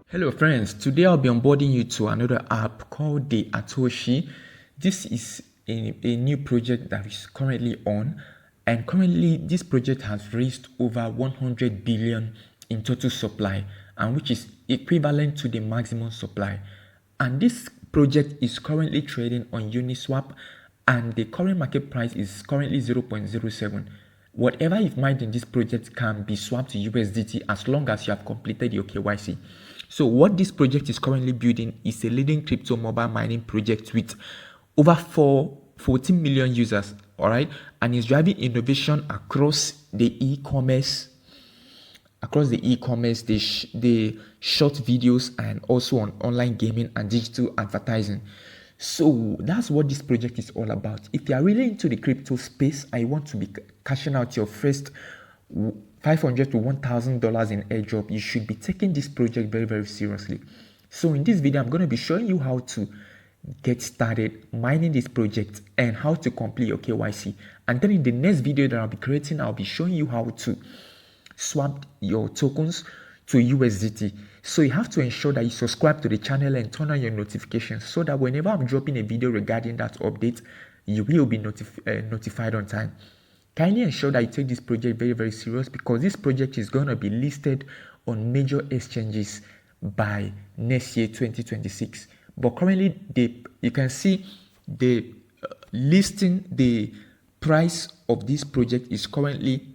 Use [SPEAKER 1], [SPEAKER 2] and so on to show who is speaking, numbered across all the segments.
[SPEAKER 1] Hello friends, today I'll be onboarding you to another app called the Atoshi. This is a new project that is currently on, and currently this project has raised over 100 billion in total supply, and which is equivalent to the maximum supply. And this project is currently trading on Uniswap, and the current market price is currently 0.07. Whatever you've mined in this project can be swapped to USDT as long as you have completed your KYC. So what this project is currently building is a leading crypto mobile mining project with over 14 million users, all right, and is driving innovation across the e-commerce, the short videos, and also on online gaming and digital advertising. So that's what this project is all about. If you are really into the crypto space and you want to be cashing out your first $500 to $1,000 in airdrop, you should be taking this project very, very seriously. So in this video, I'm going to be showing you how to get started mining this project and how to complete your KYC. And then in the next video that I'll be creating, I'll be showing you how to swap your tokens to USDT. So you have to ensure that you subscribe to the channel and turn on your notifications so that whenever I'm dropping a video regarding that update, you will be notified on time. Kindly ensure that you take this project very, very serious, because this project is going to be listed on major exchanges by next year 2026. But currently you can see the listing, the price of this project is currently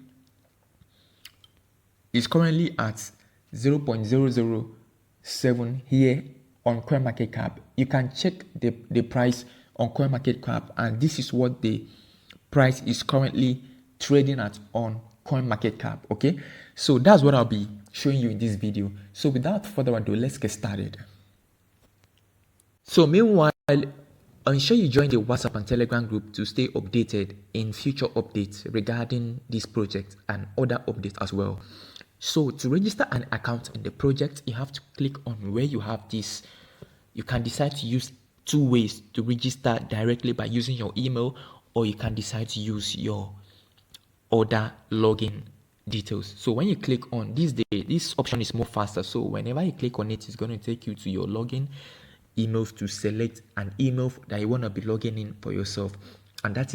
[SPEAKER 1] at 0.007 here on CoinMarketCap. You can check the price on CoinMarketCap, and this is what the price is currently trading at on CoinMarketCap. Okay, so that's what I'll be showing you in this video. So without further ado, let's get started. So meanwhile, ensure you join the WhatsApp and Telegram group to stay updated in future updates regarding this project and other updates as well. So to register an account in the project, you have to click on where you have this. You can decide to use two ways to register: directly by using your email, or you can decide to use your other login details. So when you click on this option is more faster. So whenever you click on it, it's going to take you to your login emails to select an email that you want to be logging in for yourself, and that's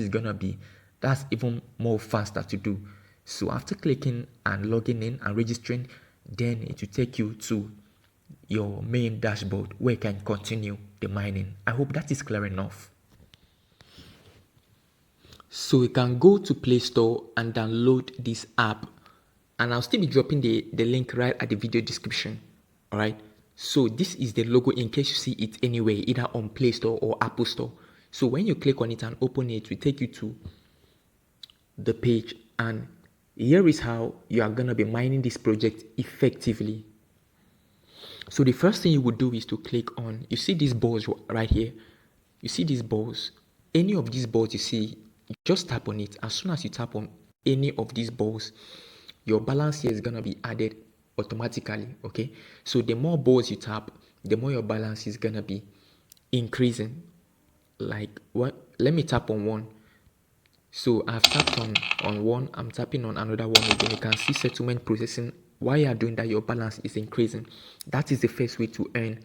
[SPEAKER 1] even more faster to do. So after clicking and logging in and registering, then it will take you to your main dashboard where you can continue the mining. I hope that is clear enough. So you can go to Play Store and download this app, and I'll still be dropping the link right at the video description. All right, so this is the logo in case you see it anywhere, either on Play Store or Apple Store. So when you click on it and open it, it will take you to the page, and here is how you are going to be mining this project effectively. So the first thing you would do is to click on, you see these balls right here. You see these balls. Any of these balls you see, just tap on it. As soon as you tap on any of these balls, your balance here is going to be added automatically. Okay, so the more balls you tap, the more your balance is going to be increasing. Like what? Let me tap on one. So I've tapped on one, I'm tapping on another one again. You can see settlement processing. While you are doing that, your balance is increasing. That is the first way to earn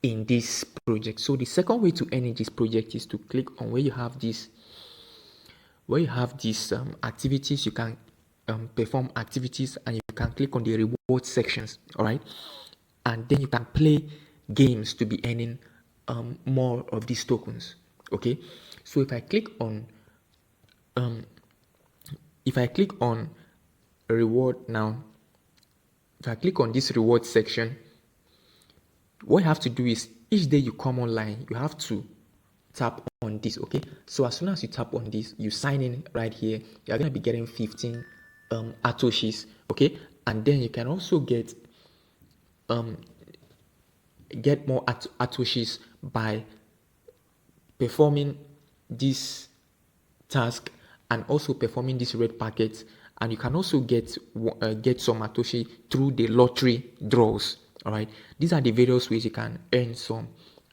[SPEAKER 1] in this project. So the second way to earn in this project is to click on where you have these activities. You can perform activities, and you can click on the reward sections. All right, and then you can play games to be earning more of these tokens. Okay, so if I click on reward now, if I click on this reward section, what you have to do is each day you come online, you have to tap on this. Okay, so as soon as you tap on this, you sign in right here. You're going to be getting 15 Atoshis. Okay, and then you can also get more Atoshis by performing this task and also performing this red packet, and you can also get some Atoshi through the lottery draws. All right, these are the various ways you can earn some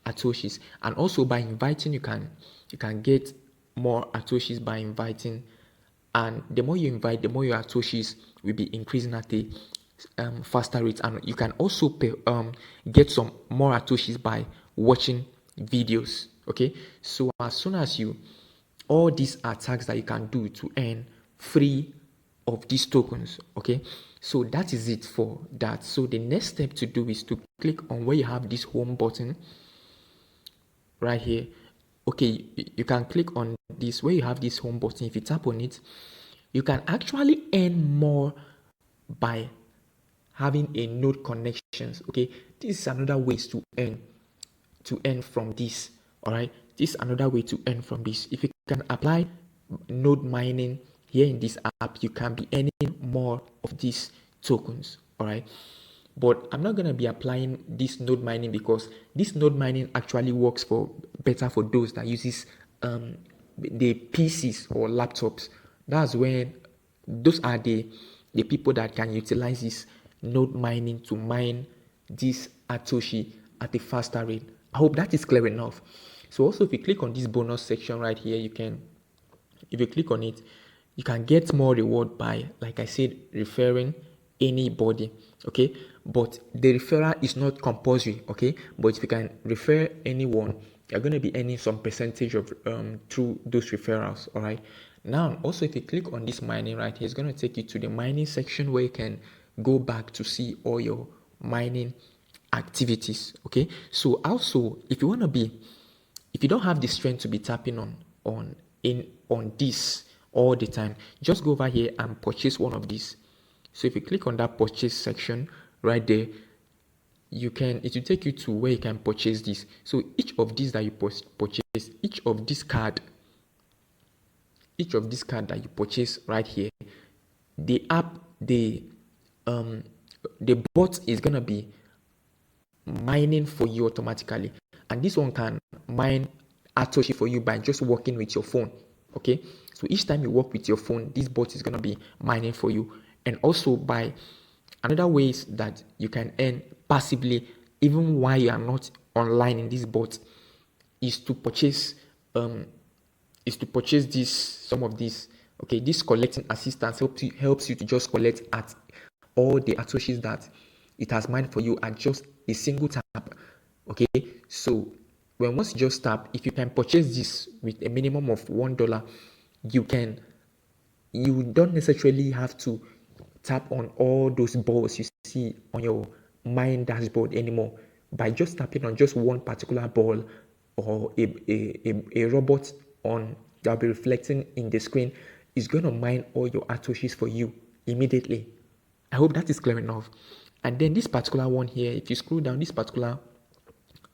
[SPEAKER 1] Atoshis, and also by inviting, you can get more Atoshis by inviting and the more you invite, the more your Atoshis will be increasing at a faster rate. And you can also get some more Atoshis by watching videos. Okay, so as soon as you, all these are tags that you can do to earn free of these tokens. Okay, so that is it for that. So the next step to do is to click on where you have this home button right here. Okay, you can click on this where you have this home button. If you tap on it, you can actually earn more by having a node connections. Okay, this is another ways to earn from this. All right, this is another way to earn from this. If you can apply node mining here in this app, you can be earning more of these tokens. All right, but I'm not going to be applying this node mining because this node mining actually works for better for those that uses the PCs or laptops. That's when those are the people that can utilize this node mining to mine this Atoshi at a faster rate. I hope that is clear enough. So also, if you click on this bonus section right here, you can, if you click on it, you can get more reward by, like I said, referring anybody. Okay, but the referral is not compulsory. Okay, but if you can refer anyone, you're going to be earning some percentage of through those referrals. All right, now also if you click on this mining right here, it's going to take you to the mining section where you can go back to see all your mining activities. Okay, so also if you want to be, if you don't have the strength to be tapping on this all the time, just go over here and purchase one of these. So if you click on that purchase section right there, you can, it will take you to where you can purchase this. So each of these that you purchase, each of this card that you purchase right here, the app, the bot is gonna be mining for you automatically, and this one can mine Atoshi for you by just working with your phone. Okay, so each time you work with your phone, this bot is gonna be mining for you. And also by another ways that you can earn passively even while you are not online in this bot is to purchase this, some of these. Okay, this collecting assistance helps you to just collect at all the Atoshis that it has mined for you at just a single tap. Okay, so when once you just tap, if you can purchase this with a minimum of $1, you don't necessarily have to tap on all those balls you see on your mine dashboard anymore. By just tapping on just one particular ball or a robot on that will be reflecting in the screen is going to mine all your Atoshis for you immediately. I hope that is clear enough. And then this particular one here, if you scroll down, this particular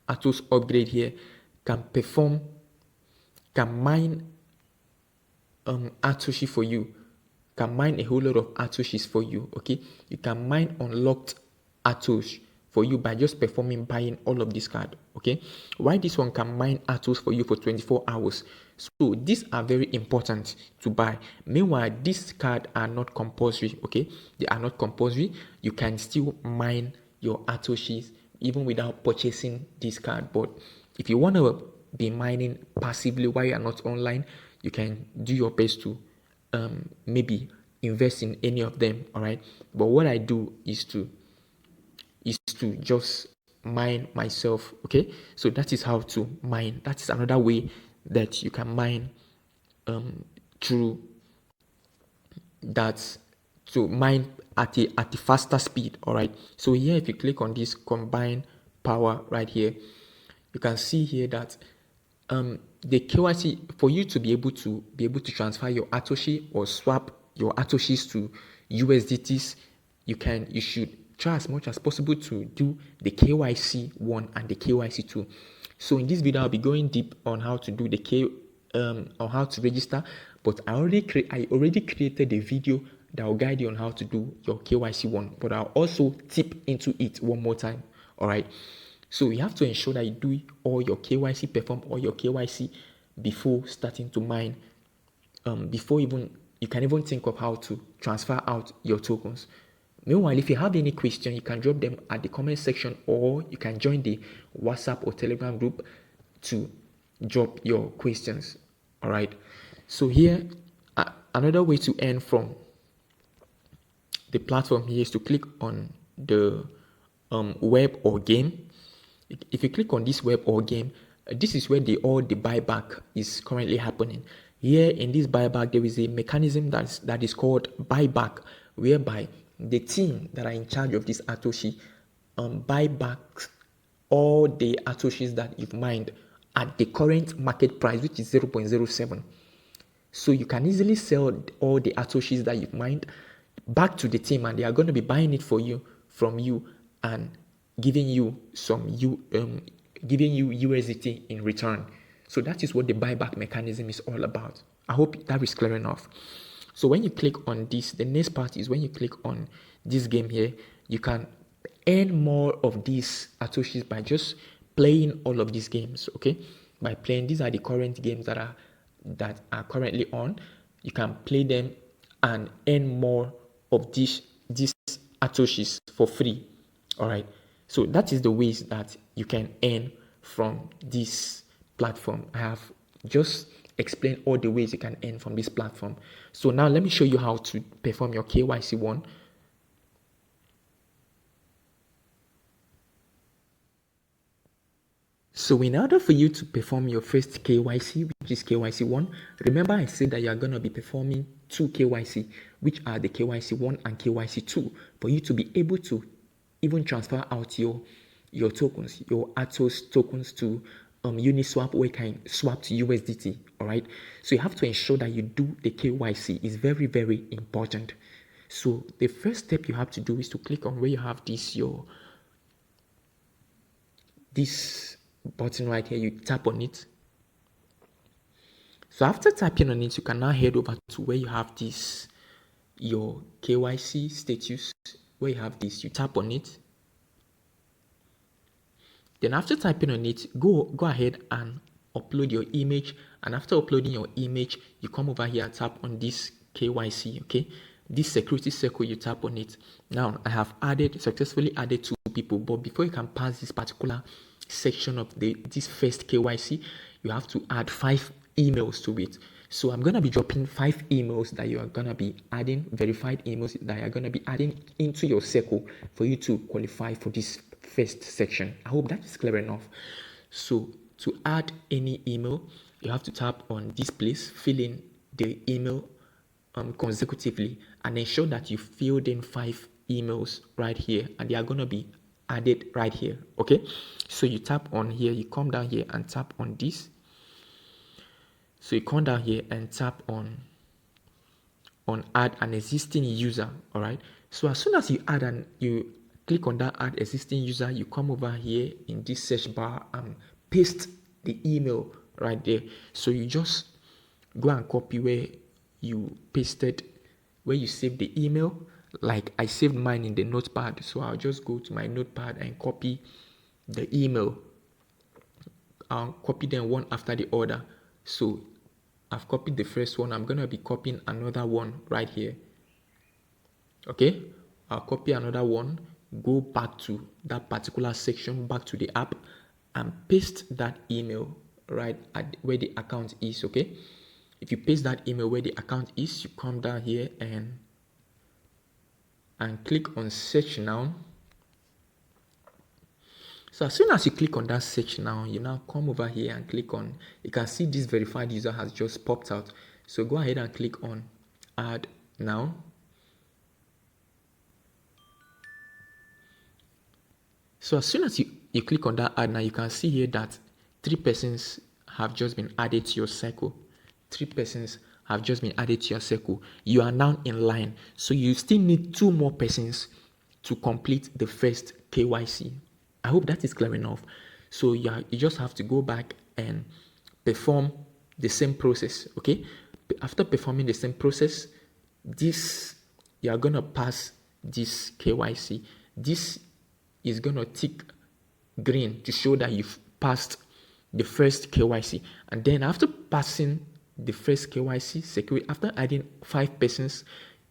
[SPEAKER 1] ATOS upgrade here can mine Atoshi for you, can mine a whole lot of Atoshis for you. Okay, you can mine unlocked Atosh for you by just buying all of this card. Okay, why this one can mine Atos for you for 24 hours. So these are very important to buy. Meanwhile, these cards are not compulsory. Okay, they are not compulsory. You can still mine your Atoshis even without purchasing this card. But if you want to be mining passively while you are not online, you can do your best to maybe invest in any of them. All right, but what I do is to just mine myself. Okay, so that is how to mine. That is another way that you can mine through that, to mine at a faster speed. All right, so here if you click on this combine power right here, you can see here that the KYC for you to be able to transfer your Atoshi or swap your Atoshis to USDTs, you should try as much as possible to do the KYC 1 and the KYC 2. So in this video I'll be going deep on how to do the on how to register, but I already created a video that will guide you on how to do your KYC 1, but I'll also tip into it one more time. All right, so you have to ensure that you do all your KYC, perform all your KYC before starting to mine, before even you can even think of how to transfer out your tokens. Meanwhile, if you have any question, you can drop them at the comment section, or you can join the WhatsApp or Telegram group to drop your questions. All right, so here another way to earn from the platform here is to click on the web or game. If you click on this web or game, this is where all the buyback is currently happening. Here in this buyback, there is a mechanism that is called buyback, whereby the team that are in charge of this Atoshi buy back all the Atoshis that you've mined at the current market price, which is 0.07. So you can easily sell all the Atoshis that you've mined back to the team, and they are going to be buying it from you and giving you USDT in return. So that is what the buyback mechanism is all about. I hope that is clear enough. So when you click on this, the next part is when you click on this game here, you can earn more of these Atoshis by just playing all of these games. Okay, by playing, these are the current games that are currently on. You can play them and earn more of these Atoshis for free. All right, so that is the ways that you can earn from this platform. I have just explained all the ways you can earn from this platform. So now let me show you how to perform your KYC one. So in order for you to perform your first KYC, which is KYC 1, remember I said that you are going to be performing 2 KYC, which are the KYC 1 and KYC 2, for you to be able to even transfer out your tokens, your ATOS tokens to Uniswap, where you can swap to USDT. All right. So you have to ensure that you do the KYC. Is very, very important. So the first step you have to do is to click on where you have this button right here. You tap on it. So after tapping on it, you can now head over to where you have this your KYC status. Where you have this, you tap on it. Then after typing on it, go ahead and upload your image. And after uploading your image, you come over here and tap on this KYC. Okay, this security circle, you tap on it. Now I have successfully added 2 people, but before you can pass this particular section of this first KYC, you have to add 5 emails to it. So I'm going to be dropping 5 emails that you are going to be adding, verified emails that you are going to be adding into your circle for you to qualify for this first section. I hope that is clear enough. So to add any email, you have to tap on this place, fill in the email consecutively, and ensure that you filled in 5 emails right here, and they are going to be added right here. Okay, so you tap on here, you come down here and tap on this. So you come down here and tap on add an existing user. All right, so as soon as you click on that add existing user, you come over here in this search bar and paste the email right there. So you just go and copy where you pasted, where you saved the email. Like I saved mine in the notepad, so I'll just go to my notepad and copy the email. I'll copy them one after the other. So I've copied the first one. I'm going to be copying another one right here. Okay, I'll copy another one, go back to that particular section, back to the app, and paste that email right at where the account is. Okay, if you paste that email where the account is, you come down here and click on search now. So as soon as you click on that search now, you now come over here and click on, you can see this verified user has just popped out. So go ahead and click on add now. So as soon as you click on that add now, you can see here that 3 persons have just been added to your circle. 3 persons have just been added to your circle. You are now in line. So you still need 2 more persons to complete the first KYC. I hope that is clear enough. So you just have to go back and perform the same process. Okay. After performing the same process, you are going to pass this KYC. This is going to tick green to show that you've passed the first KYC. And then after passing the first KYC, after adding 5 persons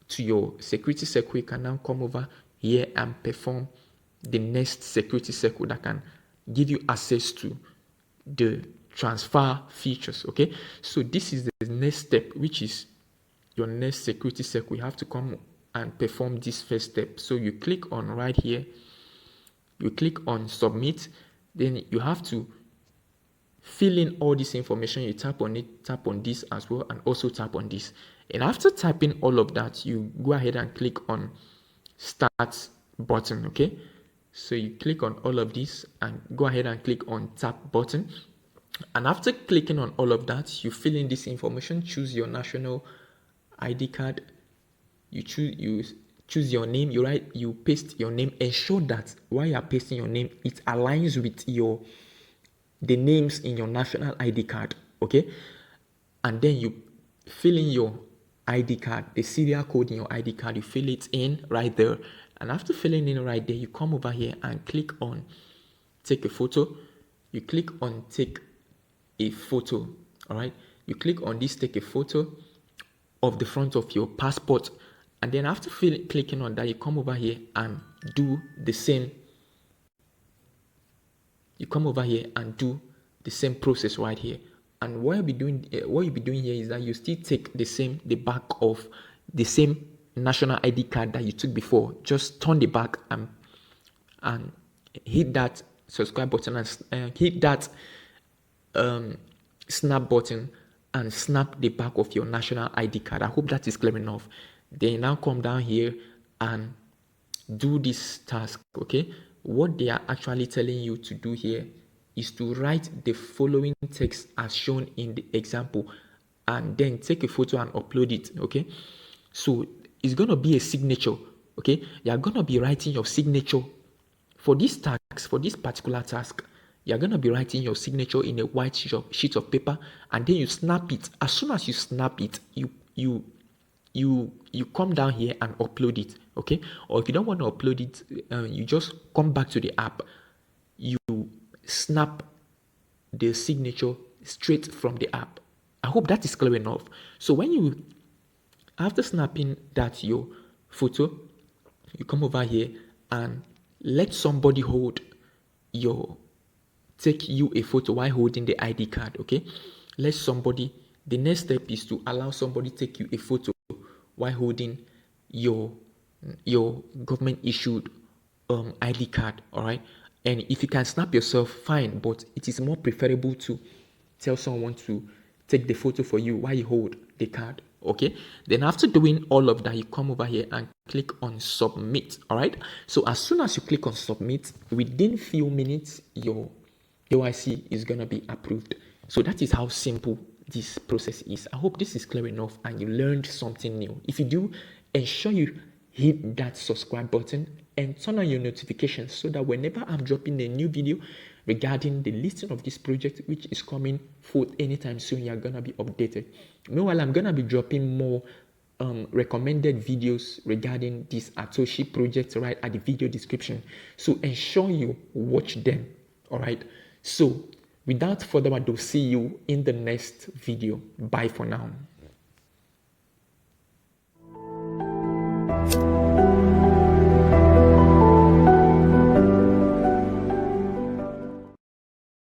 [SPEAKER 1] to your security circle, you can now come over here and perform the next security circle that can give you access to the transfer features. Okay, so this is the next step, which is your next security circle, you have to come and perform this first step. So you click on right here, you click on submit, then you have to fill in all this information. You tap on it, tap on this as well, and also tap on this. And after typing all of that, you go ahead and click on start button. Okay, so you click on all of this and go ahead and click on tap button. And after clicking on all of that, you fill in this information, choose your national ID card, you choose your name, you paste your name. Ensure that while you are pasting your name, it aligns with the names in your national ID card. Okay, and then you fill in your ID card, the serial code in your ID card, you fill it in right there. And after filling in right there, you come over here and click on take a photo. You click on take a photo. All right, you click on this take a photo of the front of your passport, and then after clicking on that, you come over here and do the same. You come over here and do the same process right here. And what you'll be doing here is that you still take the back of the same national ID card that you took before. Just turn the back and hit that subscribe button and hit that snap button and snap the back of your national ID card. I hope that is clear enough. Then now come down here and do this task. Okay, what they are actually telling you to do here is to write the following text as shown in the example, and then take a photo and upload it. Okay, so it's going to be a signature. Okay, you are going to be writing your signature for this task, for this particular task. You're going to be writing your signature in a white sheet of paper, and then you snap it. As soon as you snap it, you come down here and upload it. Okay, or if you don't want to upload it, you just come back to the app, you snap the signature straight from the app. I hope that is clear enough. So when you, after snapping that your photo, you come over here and let somebody take you a photo while holding the ID card. Okay, the next step is to allow somebody take you a photo while holding your government issued ID card. All right, and if you can snap yourself, fine, but it is more preferable to tell someone to take the photo for you while you hold the card. Okay, then after doing all of that, you come over here and click on submit. All right, so as soon as you click on submit, within few minutes your KYC is gonna be approved. So that is how simple this process is. I hope this is clear enough and you learned something new. If you do, ensure you hit that subscribe button and turn on your notifications so that whenever I'm dropping a new video regarding the listing of this project, which is coming forth anytime soon, you're gonna be updated. Meanwhile, I'm gonna be dropping more recommended videos regarding this Atoshi project right at the video description. So ensure you watch them. All right. So without further ado, see you in the next video. Bye for now.